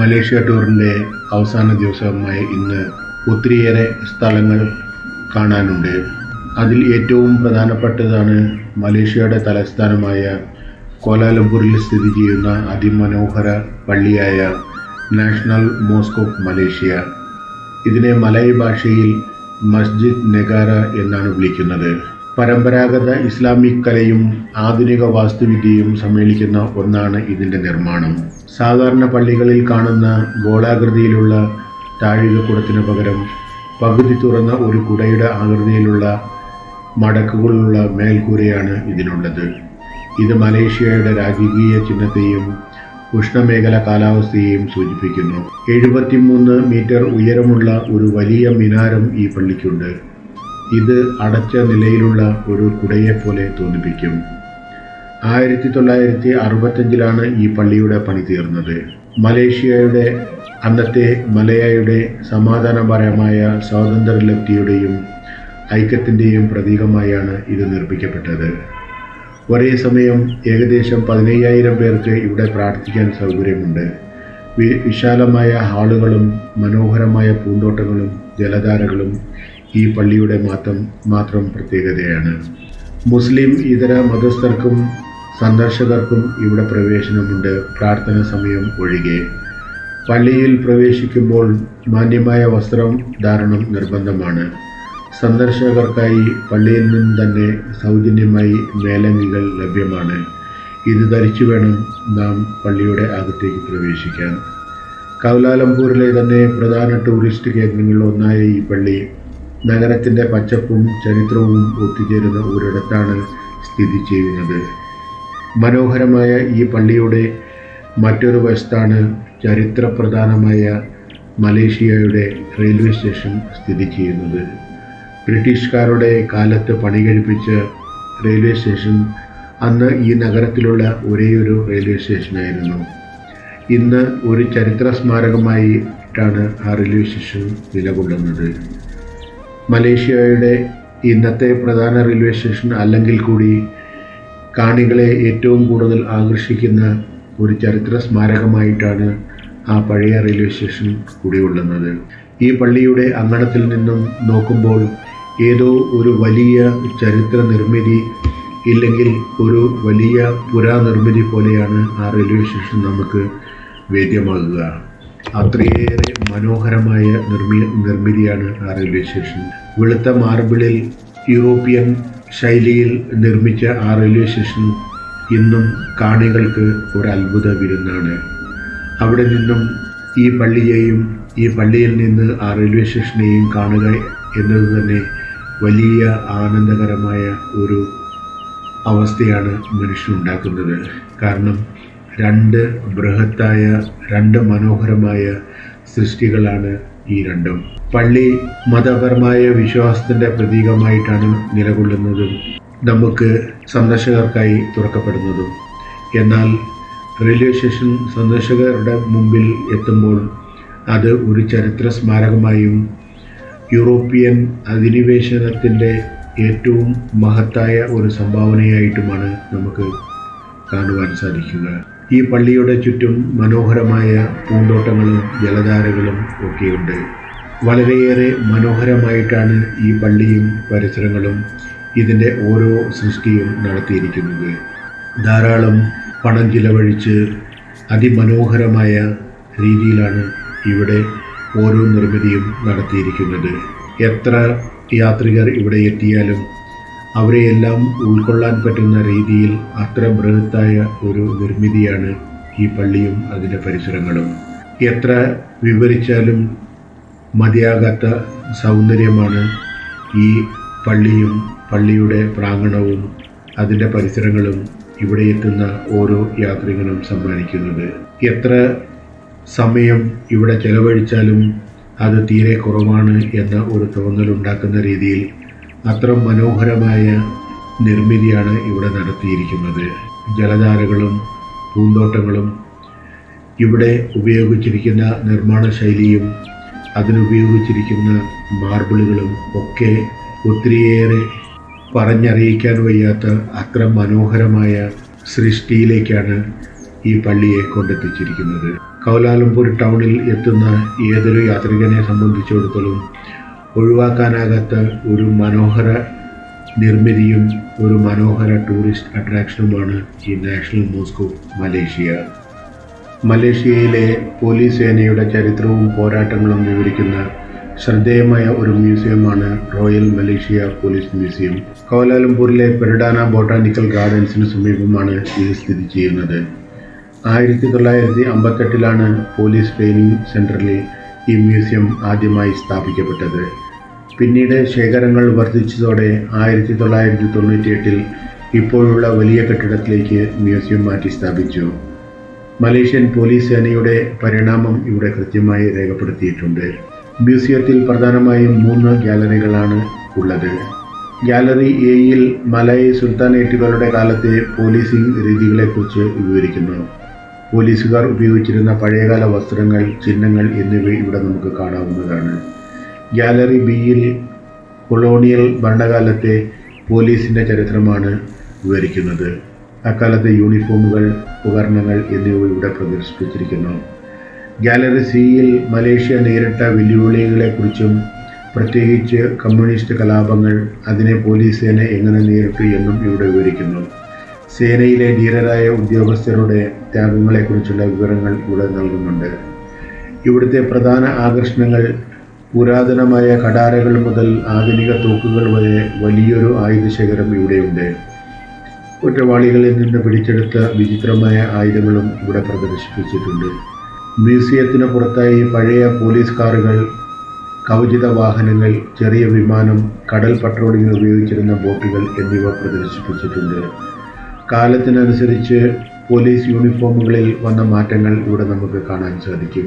Malaysia ടൂറിൻ്റെ അവസാന ദിവസമായ ഇന്ന് ഒത്തിരിയേറെ സ്ഥലങ്ങൾ കാണാനുണ്ട്. അതിൽ ഏറ്റവും പ്രധാനപ്പെട്ടതാണ് മലേഷ്യയുടെ തലസ്ഥാനമായ കോലാലംപൂരിൽ സ്ഥിതി ചെയ്യുന്ന അതിമനോഹര പള്ളിയായ നാഷണൽ മോസ്ക് ഓഫ് മലേഷ്യ. ഇതിനെ മലയ് ഭാഷയിൽ മസ്ജിദ് നെഗാര എന്നാണ് വിളിക്കുന്നത്. പരമ്പരാഗത ഇസ്ലാമിക് കലയും ആധുനിക വാസ്തുവിദ്യയും സമ്മേളിക്കുന്ന ഒന്നാണ് ഇതിൻ്റെ നിർമ്മാണം. സാധാരണ പള്ളികളിൽ കാണുന്ന ഗോളാകൃതിയിലുള്ള താഴികക്കുടത്തിന് പകരം പകുതി തുറന്ന ഒരു കുടയുടെ ആകൃതിയിലുള്ള മടക്കുകളുള്ള മേൽക്കൂരയാണ് ഇതിനുള്ളത്. ഇത് മലേഷ്യയുടെ രാജകീയ ചിഹ്നത്തെയും ഉഷ്ണമേഖല കാലാവസ്ഥയെയും സൂചിപ്പിക്കുന്നു. 73 മീറ്റർ ഉയരമുള്ള ഒരു വലിയ മിനാരം ഈ പള്ളിക്കുണ്ട്. ഇത് അടച്ച നിലയിലുള്ള ഒരു കുടയെപ്പോലെ തോന്നിപ്പിക്കും. 1965 ഈ പള്ളിയുടെ പണി തീർന്നത്. മലേഷ്യയുടെ അന്നത്തെ മലയായുടെ സമാധാനപരമായ സ്വാതന്ത്ര്യലബ്ധിയുടെയും ഐക്യത്തിൻ്റെയും പ്രതീകമായാണ് ഇത് നിർമ്മിക്കപ്പെട്ടത്. ഒരേ സമയം ഏകദേശം 15,000 പേർക്ക് ഇവിടെ പ്രാർത്ഥിക്കാൻ സൗകര്യമുണ്ട്. വിശാലമായ ഹാളുകളും മനോഹരമായ പൂന്തോട്ടങ്ങളും ജലധാരകളും ഈ പള്ളിയുടെ മാത്രം പ്രത്യേകതയാണ്. മുസ്ലിം ഇതര മതസ്ഥർക്കും സന്ദർശകർക്കും ഇവിടെ പ്രവേശനമുണ്ട്, പ്രാർത്ഥന സമയം ഒഴികെ. പള്ളിയിൽ പ്രവേശിക്കുമ്പോൾ മാന്യമായ വസ്ത്രം ധാരണം നിർബന്ധമാണ്. സന്ദർശകർക്കായി പള്ളിയിൽ നിന്ന് തന്നെ സൗജന്യമായി മേലങ്കികൾ ലഭ്യമാണ്. ഇത് ധരിച്ചു വേണം നാം പള്ളിയുടെ അകത്തേക്ക് പ്രവേശിക്കാൻ. കൗലാലംപൂരിലെ തന്നെ പ്രധാന ടൂറിസ്റ്റ് കേന്ദ്രങ്ങളിൽ ഒന്നായ ഈ പള്ളി നഗരത്തിൻ്റെ പച്ചപ്പും ചരിത്രവും ഒത്തുചേരുന്ന ഒരിടത്താണ് സ്ഥിതി ചെയ്യുന്നത്. മനോഹരമായ ഈ പള്ളിയുടെ മറ്റൊരു വശത്താണ് ചരിത്രപ്രധാനമായ മലേഷ്യയുടെ റെയിൽവേ സ്റ്റേഷൻ സ്ഥിതി ചെയ്യുന്നത്. ബ്രിട്ടീഷുകാരുടെ കാലത്ത് പണി കഴിപ്പിച്ച റെയിൽവേ സ്റ്റേഷൻ അന്ന് ഈ നഗരത്തിലുള്ള ഒരേയൊരു റെയിൽവേ സ്റ്റേഷനായിരുന്നു. ഇന്ന് ഒരു ചരിത്ര സ്മാരകമായിട്ടാണ് ആ റെയിൽവേ സ്റ്റേഷൻ നിലകൊള്ളുന്നത്. മലേഷ്യയുടെ ഇന്നത്തെ പ്രധാന റെയിൽവേ സ്റ്റേഷൻ അല്ലെങ്കിൽ കൂടി കാണികളെ ഏറ്റവും കൂടുതൽ ആകർഷിക്കുന്ന ഒരു ചരിത്ര സ്മാരകമായിട്ടാണ് ആ പഴയ റെയിൽവേ സ്റ്റേഷൻ കുടികൊള്ളുന്നത്. ഈ പള്ളിയുടെ അങ്കണത്തിൽ നിന്നും നോക്കുമ്പോൾ ഏതോ ഒരു വലിയ ചരിത്ര നിർമ്മിതി ഇല്ലെങ്കിൽ ഒരു വലിയ പുരാനിർമ്മിതി പോലെയാണ് ആ റെയിൽവേ സ്റ്റേഷൻ നമുക്ക് വേദ്യമാകുക. അത്രയേറെ മനോഹരമായ നിർമ്മിതിയാണ് ആ റെയിൽവേ സ്റ്റേഷൻ. വെളുത്ത മാർബിളിൽ യൂറോപ്യൻ ശൈലിയിൽ നിർമ്മിച്ച ആ റെയിൽവേ സ്റ്റേഷൻ ഇന്നും കാണികൾക്ക് ഒരു അത്ഭുത വിരുന്നാണ്. അവിടെ നിന്നും ഈ പള്ളിയെയും ഈ പള്ളിയിൽ നിന്ന് ആ റെയിൽവേ സ്റ്റേഷനെയും കാണുക എന്നത് തന്നെ വലിയ ആനന്ദകരമായ ഒരു അവസ്ഥയാണ് മനുഷ്യനുണ്ടാക്കുന്നത്. കാരണം രണ്ട് മനോഹരമായ സൃഷ്ടികളാണ് ഈ രണ്ടും. പള്ളി മതപരമായ വിശ്വാസത്തിൻ്റെ പ്രതീകമായിട്ടാണ് നിലകൊള്ളുന്നതും നമുക്ക് സന്ദർശകർക്കായി തുറക്കപ്പെടുന്നതും. എന്നാൽ റെയിൽവേ സ്റ്റേഷൻ സന്ദർശകരുടെ മുമ്പിൽ എത്തുമ്പോൾ അത് ഒരു ചരിത്ര സ്മാരകമായും യൂറോപ്യൻ അധിനിവേശനത്തിൻ്റെ ഏറ്റവും മഹത്തായ ഒരു സംഭാവനയായിട്ടുമാണ് നമുക്ക് കാണുവാൻ സാധിക്കുക. ഈ പള്ളിയുടെ ചുറ്റും മനോഹരമായ പൂന്തോട്ടങ്ങളും ജലധാരകളും ഒക്കെയുണ്ട്. വളരെയേറെ മനോഹരമായിട്ടാണ് ഈ പള്ളിയും പരിസരങ്ങളും ഇതിൻ്റെ ഓരോ സൃഷ്ടിയും നടത്തിയിരിക്കുന്നത്. ധാരാളം പണം ചിലവഴിച്ച് അതിമനോഹരമായ രീതിയിലാണ് ഇവിടെ ഓരോ നിർമ്മിതിയും നടത്തിയിരിക്കുന്നത്. എത്ര യാത്രികർ ഇവിടെ എത്തിയാലും അവരെയെല്ലാം ഉൾക്കൊള്ളാൻ പറ്റുന്ന രീതിയിൽ അത്ര ബൃഹത്തായ ഒരു നിർമ്മിതിയാണ് ഈ പള്ളിയും അതിൻ്റെ പരിസരങ്ങളും. എത്ര വിവരിച്ചാലും മതിയാകാത്ത സൗന്ദര്യമാണ് ഈ പള്ളിയും പള്ളിയുടെ പ്രാങ്കണവും അതിൻ്റെ പരിസരങ്ങളും ഇവിടെ എത്തുന്ന ഓരോ യാത്രികനും സമ്മാനിക്കുന്നത്. എത്ര സമയം ഇവിടെ ചെലവഴിച്ചാലും അത് തീരെ കുറവാണ് എന്ന ഒരു തോന്നലുണ്ടാക്കുന്ന രീതിയിൽ അത്ര മനോഹരമായ നിർമ്മിതിയാണ് ഇവിടെ നടത്തിയിരിക്കുന്നത്. ജലധാരകളും പൂന്തോട്ടങ്ങളും ഇവിടെ ഉപയോഗിച്ചിരിക്കുന്ന നിർമ്മാണ ശൈലിയും അതിനുപയോഗിച്ചിരിക്കുന്ന മാർബിളുകളും ഒക്കെ ഒത്തിരിയേറെ പറഞ്ഞറിയിക്കാൻ വയ്യാത്ത അത്ര മനോഹരമായ സൃഷ്ടിയിലേക്കാണ് ഈ പള്ളിയെ കൊണ്ടെത്തിച്ചിരിക്കുന്നത്. കൗലാലംപൂർ ടൗണിൽ എത്തുന്ന ഏതൊരു യാത്രികനെ സംബന്ധിച്ചിടത്തോളം ഒഴിവാക്കാനാകാത്ത ഒരു മനോഹര നിർമ്മിതിയും ഒരു മനോഹര ടൂറിസ്റ്റ് അട്രാക്ഷനുമാണ് ഈ നാഷണൽ മോസ്ക് ഓഫ് മലേഷ്യ. മലേഷ്യയിലെ പോലീസ് സേനയുടെ ചരിത്രവും പോരാട്ടങ്ങളും വിവരിക്കുന്ന ശ്രദ്ധേയമായ ഒരു മ്യൂസിയമാണ് റോയൽ മലേഷ്യ പോലീസ് മ്യൂസിയം. കൗലാലംപൂരിലെ പെരഡാന ബൊട്ടാനിക്കൽ ഗാർഡൻസിന് സമീപമാണ് ഇത് സ്ഥിതി ചെയ്യുന്നത്. 1958 പോലീസ് ട്രെയിനിങ് സെൻറ്ററിൽ ഈ മ്യൂസിയം ആദ്യമായി സ്ഥാപിക്കപ്പെട്ടത്. പിന്നീട് ശേഖരങ്ങൾ വർദ്ധിച്ചതോടെ 1998 ഇപ്പോഴുള്ള വലിയ കെട്ടിടത്തിലേക്ക് മ്യൂസിയം മാറ്റി സ്ഥാപിച്ചു. മലേഷ്യൻ പോലീസ് സേനയുടെ പരിണാമം ഇവിടെ കൃത്യമായി രേഖപ്പെടുത്തിയിട്ടുണ്ട്. മ്യൂസിയത്തിൽ പ്രധാനമായും 3 ഗാലറികളാണ് ഉള്ളത്. ഗാലറി എയിൽ മലയ് സുൽത്താനേറ്റുകളുടെ കാലത്തെ പോലീസിംഗ് രീതികളെക്കുറിച്ച് വിവരിക്കുന്നു. പോലീസുകാർ ഉപയോഗിച്ചിരുന്ന പഴയകാല വസ്ത്രങ്ങൾ, ചിഹ്നങ്ങൾ എന്നിവ ഇവിടെ നമുക്ക് കാണാവുന്നതാണ്. ഗാലറി ബിയിൽ കൊളോണിയൽ ഭരണകാലത്തെ പോലീസിൻ്റെ ചരിത്രമാണ് വിവരിക്കുന്നത്. അക്കാലത്തെ യൂണിഫോമുകൾ, ഉപകരണങ്ങൾ എന്നിവ ഇവിടെ പ്രദർശിപ്പിച്ചിരിക്കുന്നു. ഗാലറി സിയിൽ മലേഷ്യ നേരിട്ട വെല്ലുവിളികളെക്കുറിച്ചും പ്രത്യേകിച്ച് കമ്മ്യൂണിസ്റ്റ് കലാപങ്ങൾ, അതിനെ പോലീസ് സേന എങ്ങനെ നേരിട്ടു എന്നും ഇവിടെ വിവരിക്കുന്നു. സേനയിലെ ധീരരായ ഉദ്യോഗസ്ഥരുടെ ത്യാഗങ്ങളെക്കുറിച്ചുള്ള വിവരങ്ങൾ ഇവിടെ നൽകുന്നുണ്ട്. ഇവിടുത്തെ പ്രധാന ആകർഷണങ്ങൾ പുരാതനമായ കഠാരകൾ മുതൽ ആധുനിക തോക്കുകൾ വരെ വലിയൊരു ആയുധശേഖരം ഇവിടെയുണ്ട്. കുറ്റവാളികളിൽ നിന്ന് പിടിച്ചെടുത്ത വിചിത്രമായ ആയുധങ്ങളും ഇവിടെ പ്രദർശിപ്പിച്ചിട്ടുണ്ട്. മ്യൂസിയത്തിന് പുറത്തായി പഴയ പോലീസ് കാറുകൾ, കവചിത വാഹനങ്ങൾ, ചെറിയ വിമാനം, കടൽ പട്രോളിംഗിന് ഉപയോഗിച്ചിരുന്ന ബോട്ടുകൾ എന്നിവ പ്രദർശിപ്പിച്ചിട്ടുണ്ട്. കാലത്തിനനുസരിച്ച് പോലീസ് യൂണിഫോമുകളിൽ വന്ന മാറ്റങ്ങൾ ഇവിടെ നമുക്ക് കാണാൻ സാധിക്കും.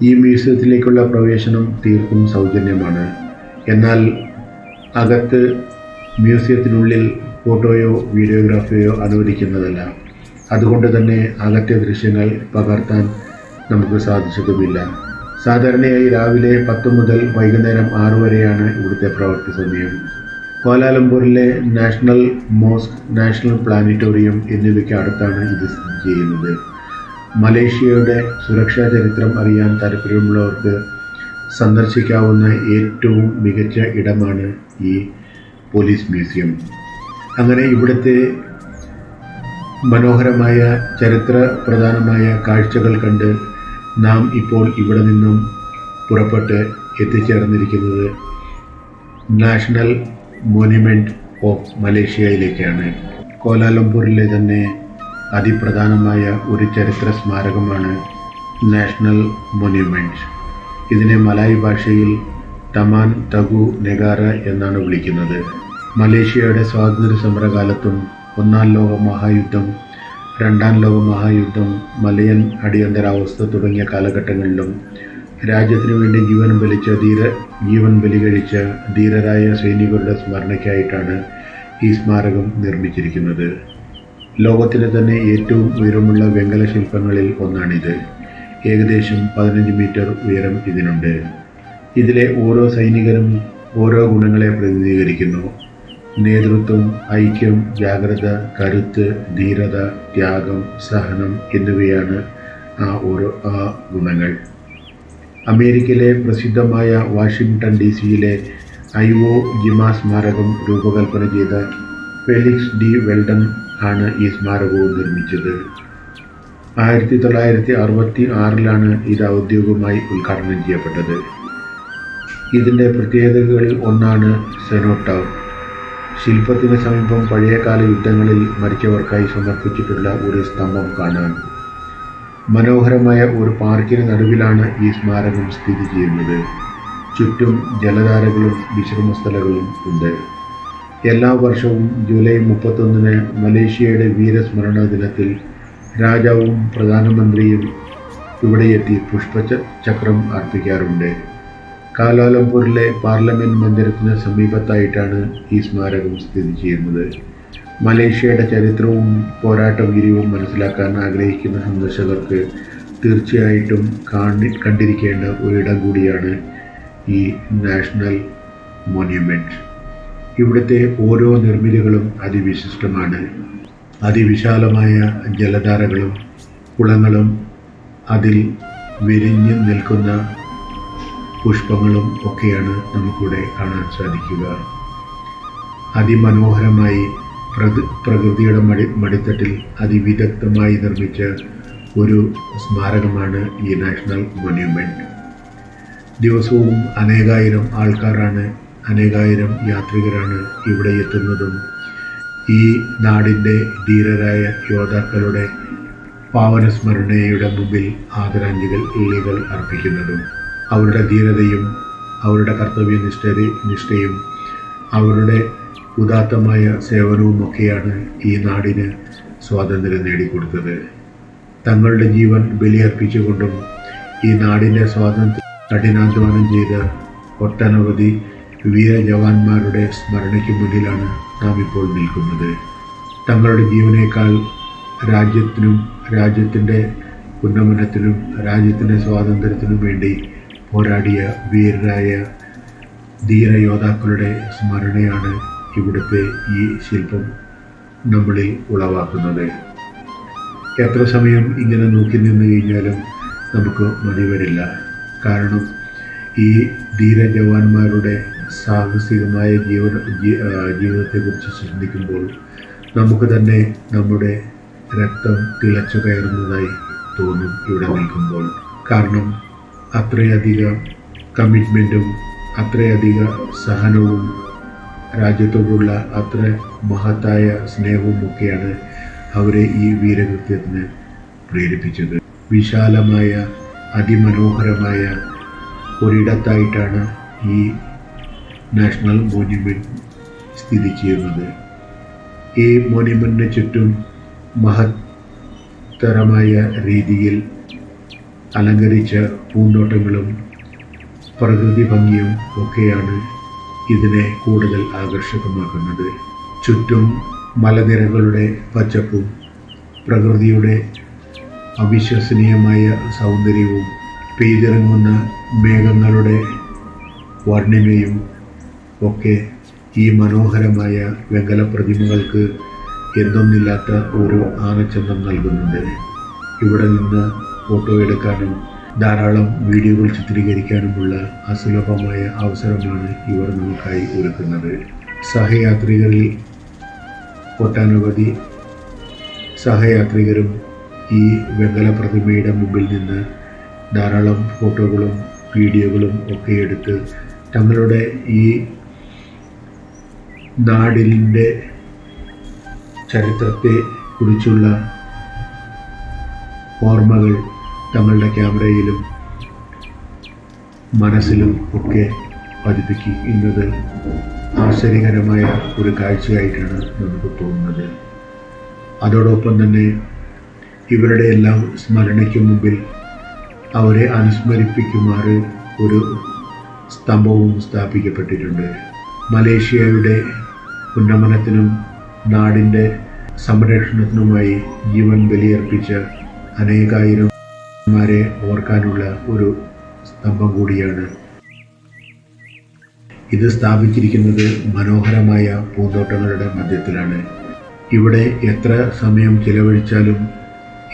ഈ മ്യൂസിയത്തിലേക്കുള്ള പ്രവേശനം തീർത്തും സൗജന്യമാണ്. എന്നാൽ അകത്ത് മ്യൂസിയത്തിനുള്ളിൽ ഫോട്ടോയോ വീഡിയോഗ്രാഫിയോ അനുവദിക്കുന്നതല്ല. അതുകൊണ്ട് തന്നെ അകത്തെ ദൃശ്യങ്ങൾ പകർത്താൻ നമുക്ക് സാധിച്ചതുമില്ല. സാധാരണയായി രാവിലെ 10 മുതൽ വൈകുന്നേരം 6 വരെയാണ് ഇവിടുത്തെ പ്രവൃത്തി സമയം. കോലാലംപൂരിലെ നാഷണൽ മോസ്ക്, നാഷണൽ പ്ലാനറ്റോറിയം എന്നിവയ്ക്ക് അടുത്താണ് ഇത് സ്ഥിതി ചെയ്യുന്നത്. മലേഷ്യയുടെ സുരക്ഷാ ചരിത്രം അറിയാൻ താല്പര്യമുള്ളവർക്ക് സന്ദർശിക്കാവുന്ന ഏറ്റവും മികച്ച ഇടമാണ് ഈ പോലീസ് മ്യൂസിയം. അങ്ങനെ ഇവിടുത്തെ മനോഹരമായ ചരിത്ര പ്രധാനമായ കാഴ്ചകൾ കണ്ട് നാം ഇപ്പോൾ ഇവിടെ നിന്നും പുറപ്പെട്ട് എത്തിച്ചേർന്നിരിക്കുന്നത് നാഷണൽ മോണ്യുമെൻറ്റ് ഓഫ് മലേഷ്യയിലേക്കാണ്. കോലാലംപൂരിലെ തന്നെ അതിപ്രധാനമായ ഒരു ചരിത്ര സ്മാരകമാണ് നാഷണൽ മോണ്യുമെൻറ്റ്. ഇതിനെ മലായ് ഭാഷയിൽ തമാൻ തഗു നെഗാര എന്നാണ് വിളിക്കുന്നത്. മലേഷ്യയുടെ സ്വാതന്ത്ര്യ സമരകാലത്തും 1-ാം ലോക മഹായുദ്ധം, 2-ാം ലോക മഹായുദ്ധം, മലയൻ അടിയന്തരാവസ്ഥ തുടങ്ങിയ കാലഘട്ടങ്ങളിലും രാജ്യത്തിനു വേണ്ടി ജീവൻ ബലി കഴിച്ച ധീരരായ സൈനികരുടെ സ്മരണയ്ക്കായിട്ടാണ് ഈ സ്മാരകം നിർമ്മിച്ചിരിക്കുന്നത്. ലോകത്തിലെ തന്നെ ഏറ്റവും ഉയരമുള്ള വെങ്കല ശില്പങ്ങളിൽ ഒന്നാണിത്. ഏകദേശം 15 മീറ്റർ ഉയരം ഇതിനുണ്ട്. ഇതിലെ ഓരോ സൈനികനും ഓരോ ഗുണങ്ങളെ പ്രതിനിധീകരിക്കുന്നു. നേതൃത്വം, ഐക്യം, ജാഗ്രത, കരുത്ത്, ധീരത, ത്യാഗം, സഹനം എന്നിവയാണ് ആ ഗുണങ്ങൾ. അമേരിക്കയിലെ പ്രസിദ്ധമായ വാഷിംഗ്ടൺ DC-യിലെ ഐവോ ജിമ സ്മാരകം രൂപകൽപ്പന ചെയ്ത ഫെലിക്സ് ഡി വെൽഡൺ ആണ് ഈ സ്മാരകവും നിർമ്മിച്ചത്. 1966 ഇത് ഔദ്യോഗികമായി ഉദ്ഘാടനം ചെയ്യപ്പെട്ടത്. ഇതിൻ്റെ പ്രത്യേകതകളിൽ ഒന്നാണ് സെനോട്ടൗർ. ശില്പത്തിന് സമീപം പഴയകാല യുദ്ധങ്ങളിൽ മരിച്ചവർക്കായി സമർപ്പിച്ചിട്ടുള്ള ഒരു സ്തംഭം കാണാം. മനോഹരമായ ഒരു പാർക്കിന് നടുവിലാണ് ഈ സ്മാരകം സ്ഥിതി ചെയ്യുന്നത്. ചുറ്റും ജലധാരകളും വിശ്രമസ്ഥലങ്ങളും ഉണ്ട്. എല്ലാ വർഷവും ജൂലൈ 31 മലേഷ്യയുടെ വീരസ്മരണ ദിനത്തിൽ രാജാവും പ്രധാനമന്ത്രിയും ഇവിടെയെത്തി പുഷ്പചക്രം അർപ്പിക്കാറുണ്ട്. കൗലാലംപൂരിലെ പാർലമെൻറ്റ് മന്ദിരത്തിന് സമീപത്തായിട്ടാണ് ഈ സ്മാരകം സ്ഥിതി ചെയ്യുന്നത്. മലേഷ്യയുടെ ചരിത്രവും പോരാട്ട വീര്യവും മനസ്സിലാക്കാൻ ആഗ്രഹിക്കുന്ന സന്ദർശകർക്ക് തീർച്ചയായിട്ടും കണ്ടിരിക്കേണ്ട ഒരിടം കൂടിയാണ് ഈ നാഷണൽ മോണ്യുമെൻറ്റ്. ഇവിടുത്തെ ഓരോ നിർമ്മിതികളും അതിവിശിഷ്ടമാണ്. അതിവിശാലമായ ജലധാരകളും കുളങ്ങളും അതിൽ വിരിഞ്ഞ് നിൽക്കുന്ന പുഷ്പങ്ങളും ഒക്കെയാണ് നമുക്കിവിടെ കാണാൻ സാധിക്കുക. അതിമനോഹരമായി പ്രകൃതിയുടെ മടിത്തട്ടിൽ അതിവിദഗ്ധമായി നിർമ്മിച്ച ഒരു സ്മാരകമാണ് ഈ നാഷണൽ മോണ്യുമെൻറ്റ്. ദിവസവും അനേകായിരം ആൾക്കാരാണ്, അനേകായിരം യാത്രികരാണ് ഇവിടെ എത്തുന്നതും ഈ നാടിൻ്റെ ധീരരായ യോദ്ധാക്കളുടെ പാവന സ്മരണയുടെ മുമ്പിൽ ആദരാഞ്ജലികൾ അർപ്പിക്കുന്നതും. അവരുടെ ധീരതയും അവരുടെ കർത്തവ്യനിഷ്ഠയും അവരുടെ ഉദാത്തമായ സേവനവും ഒക്കെയാണ് ഈ നാടിന് സ്വാതന്ത്ര്യം നേടിക്കൊടുത്തത്. തങ്ങളുടെ ജീവൻ ബലിയർപ്പിച്ചുകൊണ്ടും ഈ നാടിൻ്റെ സ്വാതന്ത്ര്യം കഠിനാധ്വാനം ചെയ്ത ഒട്ടനവധി വീരജവാന്മാരുടെ സ്മരണയ്ക്ക് മുന്നിലാണ് നാം ഇപ്പോൾ നിൽക്കുന്നത്. തങ്ങളുടെ ജീവനേക്കാൾ രാജ്യത്തിനും രാജ്യത്തിൻ്റെ ഉന്നമനത്തിനും രാജ്യത്തിൻ്റെ സ്വാതന്ത്ര്യത്തിനും വേണ്ടി പോരാടിയ വീരരായ ധീരയോദ്ധാക്കളുടെ സ്മരണയാണ് ഇവിടുത്തെ ഈ ശില്പം നമ്മളിൽ ഉളവാക്കുന്നത്. എത്ര സമയം ഇങ്ങനെ നോക്കി നിന്ന് കഴിഞ്ഞാലും നമുക്ക് മതി വരില്ല. കാരണം ഈ ധീരജവാന്മാരുടെ സാഹസികമായ ജീവിതത്തെക്കുറിച്ച് ചിന്തിക്കുമ്പോൾ നമുക്ക് തന്നെ നമ്മുടെ രക്തം തിളച്ചു കയറുന്നതായി തോന്നും ഇവിടെ നിൽക്കുമ്പോൾ. കാരണം അത്രയധികം കമ്മിറ്റ്മെൻറ്റും അത്രയധികം സഹനവും രാജ്യത്തോടുള്ള അത്ര മഹത്തായ സ്നേഹവും ഒക്കെയാണ് അവരെ ഈ വീരകൃത്യത്തിന് പ്രേരിപ്പിച്ചത്. വിശാലമായ അതിമനോഹരമായ ഒരിടത്തായിട്ടാണ് ഈ നാഷണൽ മോണ്യുമെൻറ്റ് സ്ഥിതി ചെയ്യുന്നത്. ഈ മോണ്യുമെൻറ്റിന് ചുറ്റും മഹത്തരമായ രീതിയിൽ അലങ്കരിച്ച പൂന്തോട്ടങ്ങളും പ്രകൃതി ഭംഗിയും ഒക്കെയാണ് ഇതിനെ കൂടുതൽ ആകർഷകമാക്കുന്നത്. ചുറ്റും മലനിരകളുടെ പച്ചപ്പും പ്രകൃതിയുടെ അവിശ്വസനീയമായ സൗന്ദര്യവും പെയ്തിറങ്ങുന്ന മേഘങ്ങളുടെ വർണ്ണിമയും ഒക്കെ ഈ മനോഹരമായ വെങ്കല പ്രതിമകൾക്ക് എന്തൊന്നില്ലാത്ത ഒരു ആനച്ചന്തം നൽകുന്നുണ്ട്. ഇവിടെ നിന്ന് ഫോട്ടോ എടുക്കാനും ധാരാളം വീഡിയോകൾ ചിത്രീകരിക്കാനുമുള്ള അസുലഭമായ അവസരമാണ് ഇവർ നമുക്കായി ഒരുക്കുന്നത്. സഹയാത്രികരിൽ ഒട്ടനവധി സഹയാത്രികരും ഈ വെങ്കല പ്രതിമയുടെ മുമ്പിൽ നിന്ന് ധാരാളം ഫോട്ടോകളും വീഡിയോകളും ഒക്കെ എടുത്ത് തങ്ങളുടെ ഈ നാടിൻ്റെ ചരിത്രത്തെ കുറിച്ചുള്ള ഓർമ്മകൾ തങ്ങളുടെ ക്യാമറയിലും മനസ്സിലും ഒക്കെ പതിപ്പിക്കുന്നത് ആശ്ചര്യകരമായ ഒരു കാഴ്ചയായിട്ടാണ് നമുക്ക് തോന്നുന്നത്. അതോടൊപ്പം തന്നെ ഇവരുടെ എല്ലാം സ്മരണയ്ക്ക് മുമ്പിൽ അവരെ അനുസ്മരിപ്പിക്കുമാറ് ഒരു സ്തംഭവും സ്ഥാപിക്കപ്പെട്ടിട്ടുണ്ട്. മലേഷ്യയുടെ ഉന്നമനത്തിനും നാടിൻ്റെ സംരക്ഷണത്തിനുമായി ജീവൻ ബലിയർപ്പിച്ച അനേകായിരന്മാരെ ഓർക്കാനുള്ള ഒരു സ്തംഭം കൂടിയാണ്. ഇത് സ്ഥാപിച്ചിരിക്കുന്നത് മനോഹരമായ പൂന്തോട്ടങ്ങളുടെ മധ്യത്തിലാണ്. ഇവിടെ എത്ര സമയം ചിലവഴിച്ചാലും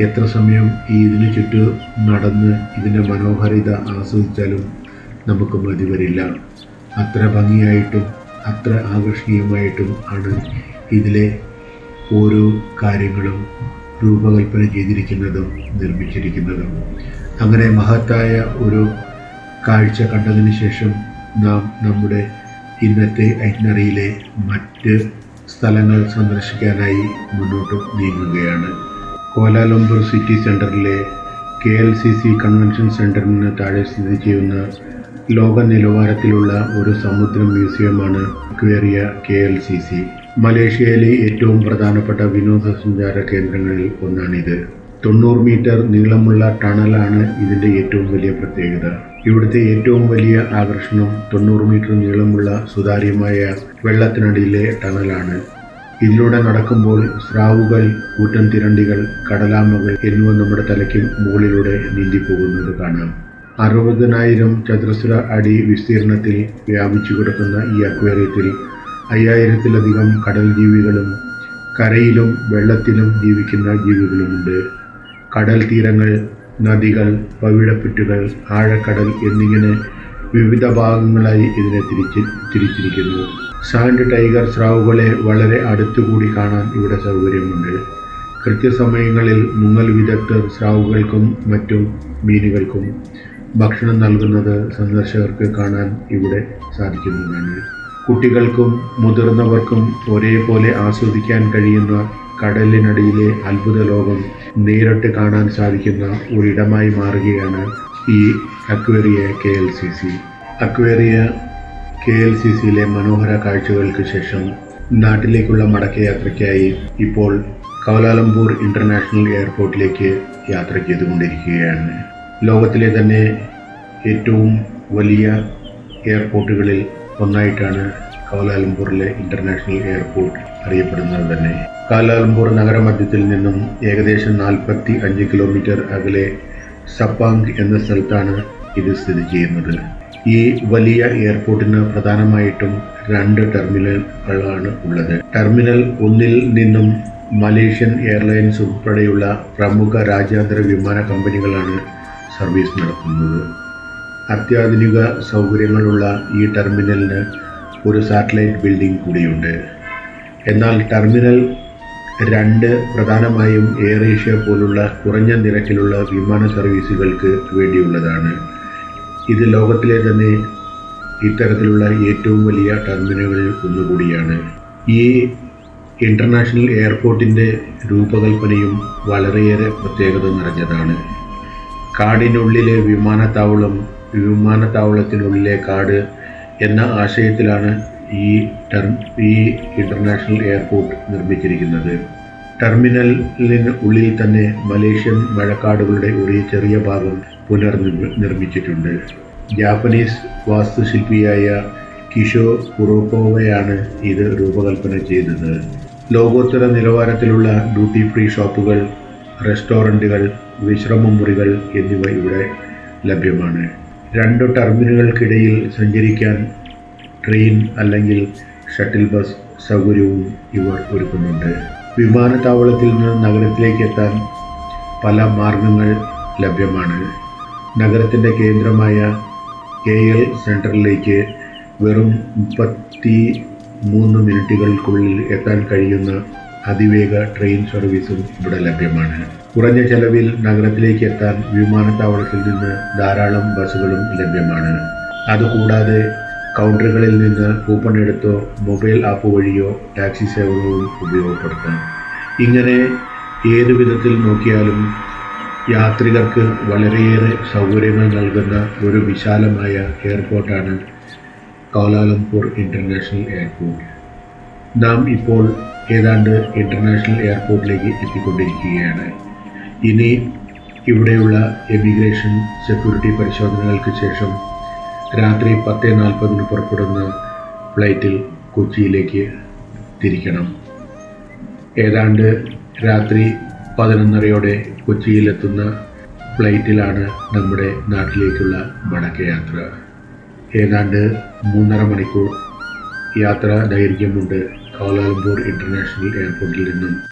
എത്ര സമയം ഇതിനു ചുറ്റും നടന്ന് ഇതിൻ്റെ മനോഹാരിത ആസ്വദിച്ചാലും നമുക്ക് മതി വരില്ല. അത്ര ഭംഗിയായിട്ടും അത്ര ആകർഷണീയമായിട്ടും ആണ് ഇതിലെ ഓരോ കാര്യങ്ങളും രൂപകൽപ്പന ചെയ്തിരിക്കുന്നതും നിർമ്മിച്ചിരിക്കുന്നതും. അങ്ങനെ മഹത്തായ ഒരു കാഴ്ച കണ്ടതിന് ശേഷം നാം നമ്മുടെ ഇന്നത്തെ ഐറ്റിനറിയിലെ മറ്റ് സ്ഥലങ്ങൾ സന്ദർശിക്കാനായി മുന്നോട്ട് നീങ്ങുകയാണ്. കോലാലംപൂർ സിറ്റി സെൻറ്ററിലെ KLCC കൺവെൻഷൻ സെൻറ്ററിന് താഴെ സ്ഥിതി ചെയ്യുന്ന ലോക നിലവാരത്തിലുള്ള ഒരു സമുദ്ര മ്യൂസിയമാണ് അക്വേറിയ KLCC. മലേഷ്യയിലെ ഏറ്റവും പ്രധാനപ്പെട്ട വിനോദസഞ്ചാര കേന്ദ്രങ്ങളിൽ ഒന്നാണിത്. 90 മീറ്റർ നീളമുള്ള ടണലാണ് ഇതിൻ്റെ ഏറ്റവും വലിയ പ്രത്യേകത. ഇവിടുത്തെ ഏറ്റവും വലിയ ആകർഷണം 90 മീറ്റർ നീളമുള്ള സുതാര്യമായ വെള്ളത്തിനടിയിലെ ടണലാണ്. ഇതിലൂടെ നടക്കുമ്പോൾ സ്രാവുകൾ, കൂറ്റൻ തിരണ്ടികൾ, കടലാമകൾ എന്നിവ നമ്മുടെ തലയ്ക്ക് മുകളിലൂടെ നീന്തിപ്പോകുന്നത് കാണാം. 60,000 ചതുരശ്ര അടി വിസ്തീർണത്തിൽ വ്യാപിച്ചു കിടക്കുന്ന ഈ അക്വേറിയത്തിൽ 5000-ത്തിലധികം കടൽ ജീവികളും കരയിലും വെള്ളത്തിലും ജീവിക്കുന്ന ജീവികളുമുണ്ട്. കടൽ തീരങ്ങൾ നദികൾ, പവിഴപ്പുറ്റുകൾ, ആഴക്കടൽ എന്നിങ്ങനെ വിവിധ ഭാഗങ്ങളായി ഇതിനെ തിരിച്ചിരിക്കുന്നു. സാൻഡ് ടൈഗർ സ്രാവുകളെ വളരെ അടുത്തുകൂടി കാണാൻ ഇവിടെ സൗകര്യമുണ്ട്. കൃത്യസമയങ്ങളിൽ മുങ്ങൽ വിദഗ്ധർ സ്രാവുകൾക്കും മറ്റു മീനുകൾക്കും ഭക്ഷണം നൽകുന്നത് സന്ദർശകർക്ക് കാണാൻ ഇവിടെ സാധിക്കുന്നതാണ്. കുട്ടികൾക്കും മുതിർന്നവർക്കും ഒരേപോലെ ആസ്വദിക്കാൻ കഴിയുന്ന കടലിനടിയിലെ അത്ഭുത ലോകം നേരിട്ട് കാണാൻ സാധിക്കുന്ന ഒരിടമായി മാറുകയാണ് ഈ അക്വേറിയ KLCC. അക്വേറിയ KLCCയിലെ മനോഹര കാഴ്ചകൾക്ക് ശേഷം നാട്ടിലേക്കുള്ള മടക്കയാത്രയ്ക്കായി ഇപ്പോൾ കൗലാലംപൂർ ഇൻ്റർനാഷണൽ എയർപോർട്ടിലേക്ക് യാത്ര ചെയ്തുകൊണ്ടിരിക്കുകയാണ്. ലോകത്തിലെ തന്നെ ഏറ്റവും വലിയ എയർപോർട്ടുകളിൽ ഒന്നായിട്ടാണ് കൗലാലംപൂറിലെ ഇൻ്റർനാഷണൽ എയർപോർട്ട് അറിയപ്പെടുന്നത് തന്നെ. കൗലാലംപൂർ നഗരമധ്യത്തിൽ നിന്നും ഏകദേശം 45 കിലോമീറ്റർ അകലെ സപ്പാങ് എന്ന സ്ഥലത്താണ് ഇത് സ്ഥിതി ചെയ്യുന്നത്. ഈ വലിയ എയർപോർട്ടിന് പ്രധാനമായിട്ടും 2 ടെർമിനലുകളാണ് ഉള്ളത്. ടെർമിനൽ 1-ൽ നിന്നും മലേഷ്യൻ എയർലൈൻസ് ഉൾപ്പെടെയുള്ള പ്രമുഖ രാജ്യാന്തര വിമാന കമ്പനികളാണ് സർവീസ് നടത്തുന്നത്. അത്യാധുനിക സൗകര്യങ്ങളുള്ള ഈ ടെർമിനലിന് ഒരു സാറ്റലൈറ്റ് ബിൽഡിംഗ് കൂടിയുണ്ട്. എന്നാൽ ടെർമിനൽ 2 പ്രധാനമായും എയർ ഏഷ്യ പോലുള്ള കുറഞ്ഞ നിരക്കിലുള്ള വിമാന സർവീസുകൾക്ക് വേണ്ടിയുള്ളതാണ്. ഇത് ലോകത്തിലെ തന്നെ ഇത്തരത്തിലുള്ള ഏറ്റവും വലിയ ടെർമിനലുകളിൽ ഒന്നുകൂടിയാണ്. ഈ ഇൻ്റർനാഷണൽ എയർപോർട്ടിൻ്റെ രൂപകൽപ്പനയും വളരെയേറെ പ്രത്യേകത നിറഞ്ഞതാണ്. കാടിനുള്ളിലെ വിമാനത്താവളത്തിനുള്ളിലെ കാട് എന്ന ആശയത്തിലാണ് ഈ ഇൻ്റർനാഷണൽ എയർപോർട്ട് നിർമ്മിച്ചിരിക്കുന്നത്. ടെർമിനലിന് ഉള്ളിൽ തന്നെ മലേഷ്യൻ മഴക്കാടുകളുടെ ഒരു ചെറിയ ഭാഗം പുനർനിർമ്മിച്ചിട്ടുണ്ട്. ജാപ്പനീസ് വാസ്തുശില്പിയായ കിഷോ കുറോക്കോവയാണ് ഇത് രൂപകൽപ്പന ചെയ്തത്. ലോകോത്തര നിലവാരത്തിലുള്ള ഡ്യൂട്ടി ഫ്രീ ഷോപ്പുകൾ, റെസ്റ്റോറൻറ്റുകൾ, വിശ്രമമുറികൾ എന്നിവ ഇവിടെ ലഭ്യമാണ്. 2 ടെർമിനലുകൾക്കിടയിൽ സഞ്ചരിക്കാൻ ട്രെയിൻ അല്ലെങ്കിൽ ഷട്ടിൽ ബസ് സൗകര്യവും ഇവർ ഒരുക്കുന്നുണ്ട്. വിമാനത്താവളത്തിൽ നിന്ന് നഗരത്തിലേക്ക് എത്താൻ പല മാർഗങ്ങൾ ലഭ്യമാണ്. നഗരത്തിൻ്റെ കേന്ദ്രമായ KL സെൻട്രലിലേക്ക് വെറും 33 മിനിറ്റുകൾക്കുള്ളിൽ എത്താൻ കഴിയുന്ന അതിവേഗ ട്രെയിൻ സർവീസും ഇവിടെ ലഭ്യമാണ്. കുറഞ്ഞ ചെലവിൽ നഗരത്തിലേക്ക് എത്താൻ വിമാനത്താവളത്തിൽ നിന്ന് ധാരാളം ബസ്സുകളും ലഭ്യമാണ്. അതുകൂടാതെ കൗണ്ടറുകളിൽ നിന്ന് കൂപ്പൺ എടുത്തോ മൊബൈൽ ആപ്പ് വഴിയോ ടാക്സി സേവനവും ഉപയോഗപ്പെടുത്താം. ഇങ്ങനെ ഏതു വിധത്തിൽ നോക്കിയാലും യാത്രികർക്ക് വളരെയേറെ സൗകര്യങ്ങൾ നൽകുന്ന ഒരു വിശാലമായ എയർപോർട്ടാണ് കൗലാലംപൂർ ഇൻ്റർനാഷണൽ എയർപോർട്ട്. നാം ഇപ്പോൾ ഏതാണ്ട് ഇൻ്റർനാഷണൽ എയർപോർട്ടിലേക്ക് എത്തിക്കൊണ്ടിരിക്കുകയാണ്. ഇനി ഇവിടെയുള്ള എമിഗ്രേഷൻ സെക്യൂരിറ്റി പരിശോധനകൾക്ക് ശേഷം രാത്രി 10:40 പുറപ്പെടുന്ന ഫ്ലൈറ്റിൽ കൊച്ചിയിലേക്ക് തിരിക്കണം. ഏതാണ്ട് രാത്രി 11:30 കൊച്ചിയിലെത്തുന്ന ഫ്ലൈറ്റിലാണ് നമ്മുടെ നാട്ടിലേക്കുള്ള മടക്കയാത്ര. ഏതാണ്ട് 3.5 മണിക്കൂർ യാത്രാ ദൈർഘ്യമുണ്ട് കൗലാലംപൂർ ഇൻ്റർനാഷണൽ എയർപോർട്ടിൽ നിന്നും